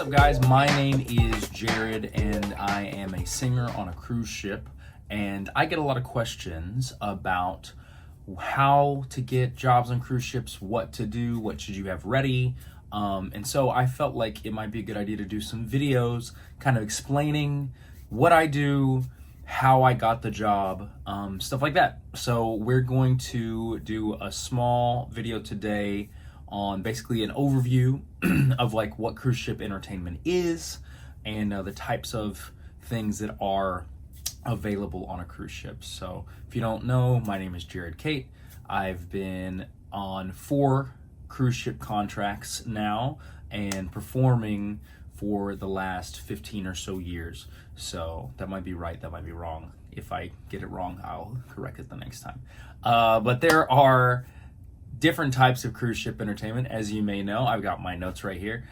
up, guys? My name is Jerrod, and I am a singer on a cruise ship. And I get a lot of questions about how to get jobs on cruise ships, what to do, what should you have ready. And so I felt like it might be a good idea to do some videos kind of explaining what I do, how I got the job, stuff like that. So we're going to do a small video today on basically an overview of like what cruise ship entertainment is and the types of things that are available on a cruise ship. So if you don't know, my name is Jerrod Cate. I've been on 4 cruise ship contracts now and performing for the last 15 or so years. So that might be right, that might be wrong. If I get it wrong, I'll correct it the next time. But there are different types of cruise ship entertainment. As you may know, I've got my notes right here.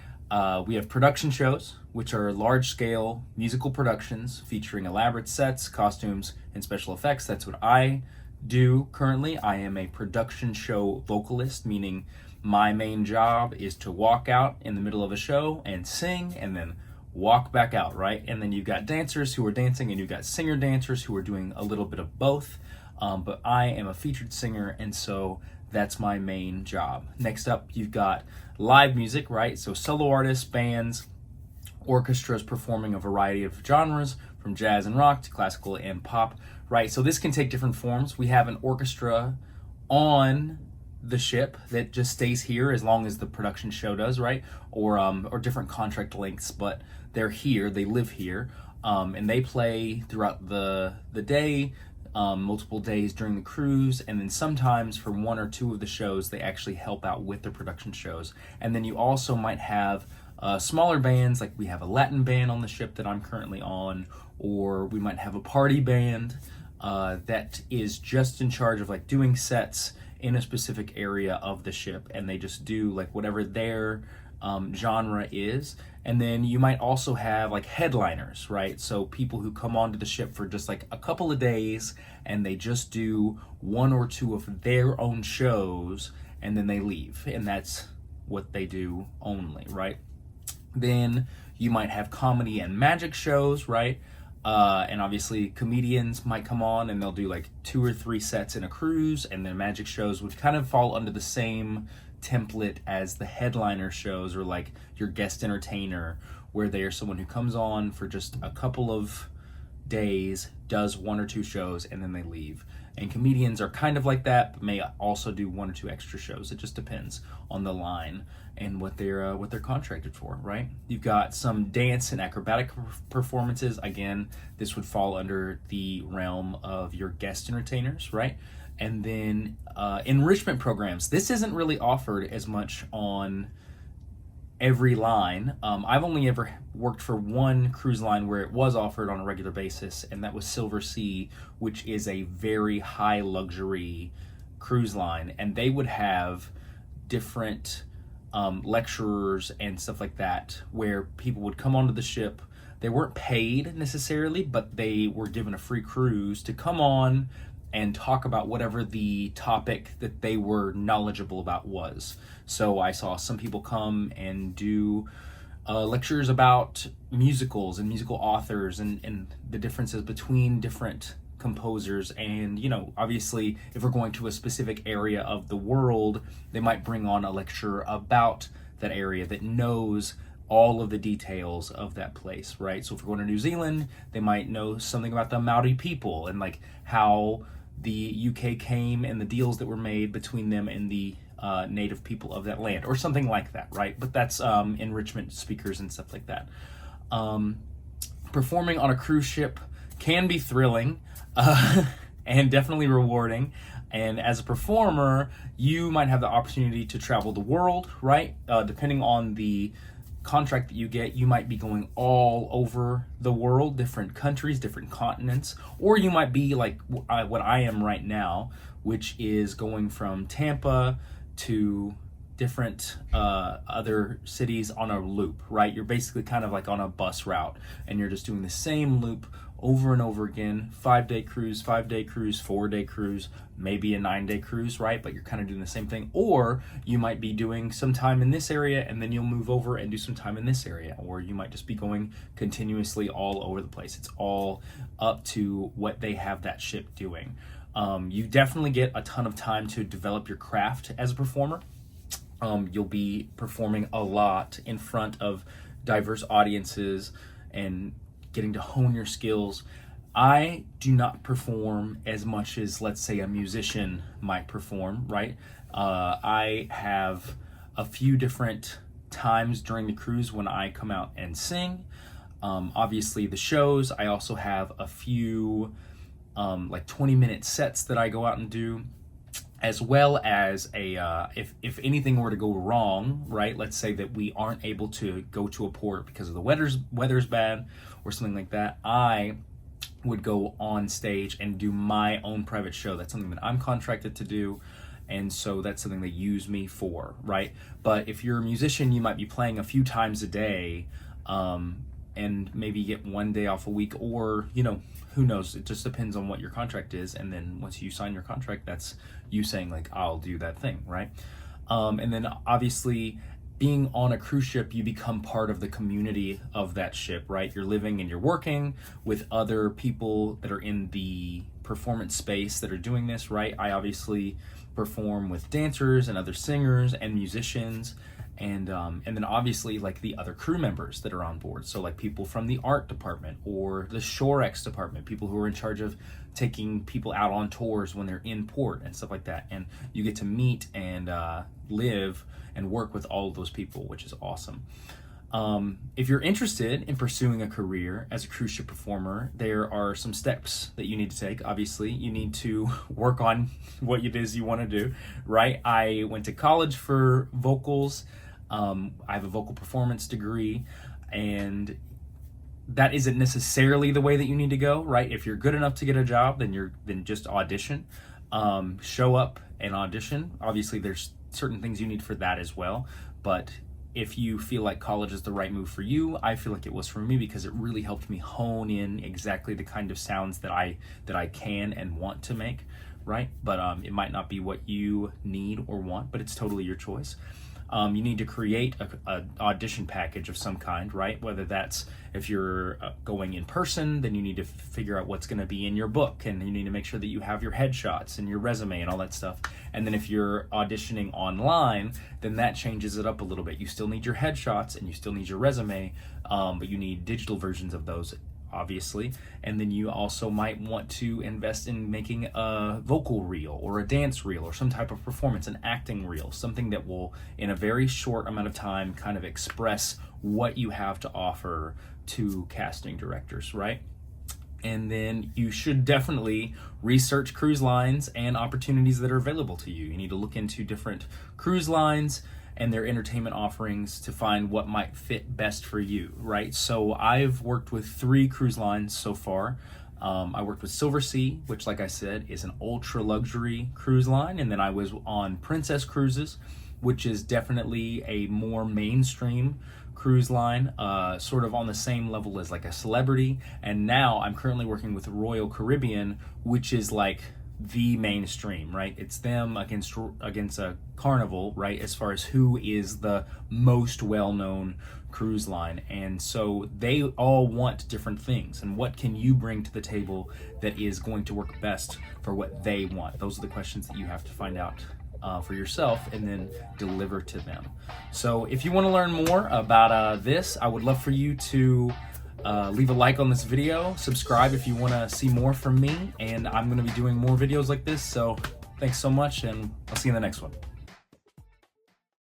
We have production shows, which are large-scale musical productions featuring elaborate sets, costumes, and special effects. That's what I do currently. I am a production show vocalist, meaning my main job is to walk out in the middle of a show and sing and then walk back out, right? And then you've got dancers who are dancing and you've got singer dancers who are doing a little bit of both. But I am a featured singer, and so that's my main job. Next up, you've got live music, right? So solo artists, bands, orchestras performing a variety of genres from jazz and rock to classical and pop, right? So this can take different forms. We have an orchestra on the ship that just stays here as long as the production show does, right? Or different contract lengths, but they're here, they live here, and they play throughout the day, multiple days during the cruise, and then sometimes for 1 or 2 of the shows they actually help out with the production shows. And then you also might have smaller bands, like we have a Latin band on the ship that I'm currently on, or we might have a party band that is just in charge of like doing sets in a specific area of the ship, and they just do like whatever their genre is. And then you might also have like headliners, right? So people who come onto the ship for just like a couple of days and they just do 1 or 2 of their own shows and then they leave, and that's what they do only, right? Then you might have comedy and magic shows, right? And obviously comedians might come on and they'll do like 2 or 3 sets in a cruise, and then magic shows would kind of fall under the same template as the headliner shows, or like your guest entertainer, where they are someone who comes on for just a couple of days, does 1 or 2 shows, and then they leave. And comedians are kind of like that, but may also do 1 or 2 extra shows. It just depends on the line and what they're contracted for, right? You've got some dance and acrobatic performances. Again, this would fall under the realm of your guest entertainers, right? And then enrichment programs. This isn't really offered as much on every line. I've only ever worked for 1 cruise line where it was offered on a regular basis, and that was Silver Sea, which is a very high luxury cruise line, and they would have different lecturers and stuff like that where people would come onto the ship. They weren't paid necessarily, but they were given a free cruise to come on and talk about whatever the topic that they were knowledgeable about was. So I saw some people come and do lectures about musicals and musical authors and the differences between different composers. And, you know, obviously if we're going to a specific area of the world, they might bring on a lecturer about that area that knows all of the details of that place, right? So if we're going to New Zealand, they might know something about the Maori people and like how the UK came and the deals that were made between them and the native people of that land, or something like that, right? But that's enrichment speakers and stuff like that. Performing on a cruise ship can be thrilling and definitely rewarding. And as a performer, you might have the opportunity to travel the world, right? Depending on the contract that you get, you might be going all over the world, different countries, different continents, or you might be like what I am right now, which is going from Tampa to different other cities on a loop, right? You're basically kind of like on a bus route, and you're just doing the same loop over and over again. 5-day cruise, 5-day cruise, 4-day cruise, maybe a 9-day cruise, right? But you're kind of doing the same thing. Or you might be doing some time in this area and then you'll move over and do some time in this area. Or you might just be going continuously all over the place. It's all up to what they have that ship doing. You definitely get a ton of time to develop your craft as a performer. You'll be performing a lot in front of diverse audiences and getting to hone your skills. I do not perform as much as, let's say, a musician might perform, right? I have a few different times during the cruise when I come out and sing. Obviously the shows, I also have a few like 20-minute sets that I go out and do, as well as if anything were to go wrong, right? Let's say that we aren't able to go to a port because of the weather's bad or something like that, I would go on stage and do my own private show. That's something that I'm contracted to do, and so that's something they use me for, right? But if you're a musician, you might be playing a few times a day, and maybe get 1 day off a week, or, you know, who knows? It just depends on what your contract is. And then once you sign your contract, that's you saying like, I'll do that thing, right? And then obviously being on a cruise ship, you become part of the community of that ship, right? You're living and you're working with other people that are in the performance space that are doing this, right? I obviously perform with dancers and other singers and musicians, and then obviously like the other crew members that are on board. So like people from the art department or the Shorex department, people who are in charge of taking people out on tours when they're in port and stuff like that. And you get to meet and live and work with all of those people, which is awesome. If you're interested in pursuing a career as a cruise ship performer, there are some steps that you need to take. Obviously, you need to work on what it is you want to do, right? I went to college for vocals. I have a vocal performance degree, and that isn't necessarily the way that you need to go, right? If you're good enough to get a job, then just audition, show up and audition. Obviously, there's certain things you need for that as well, but if you feel like college is the right move for you, I feel like it was for me, because it really helped me hone in exactly the kind of sounds that I can and want to make, right? But it might not be what you need or want, but it's totally your choice. You need to create an audition package of some kind, right? Whether that's, if you're going in person, then you need to figure out what's going to be in your book, and you need to make sure that you have your headshots and your resume and all that stuff. And then if you're auditioning online, then that changes it up a little bit. You still need your headshots and you still need your resume, but you need digital versions of those, obviously. And then you also might want to invest in making a vocal reel or a dance reel or some type of performance, an acting reel, something that will, in a very short amount of time, kind of express what you have to offer to casting directors, right? And then you should definitely research cruise lines and opportunities that are available to you. You need to look into different cruise lines and their entertainment offerings to find what might fit best for you, right? So I've worked with 3 cruise lines so far. I worked with Silversea, which, like I said, is an ultra luxury cruise line. And then I was on Princess Cruises, which is definitely a more mainstream cruise line, sort of on the same level as like a Celebrity. And now I'm currently working with Royal Caribbean, which is like the mainstream, right? It's them against a Carnival, right? As far as who is the most well-known cruise line. And so they all want different things. And what can you bring to the table that is going to work best for what they want? Those are the questions that you have to find out for yourself and then deliver to them. So if you want to learn more about this, I would love for you to leave a like on this video, subscribe if you want to see more from me, and I'm going to be doing more videos like this. So thanks so much, and I'll see you in the next one.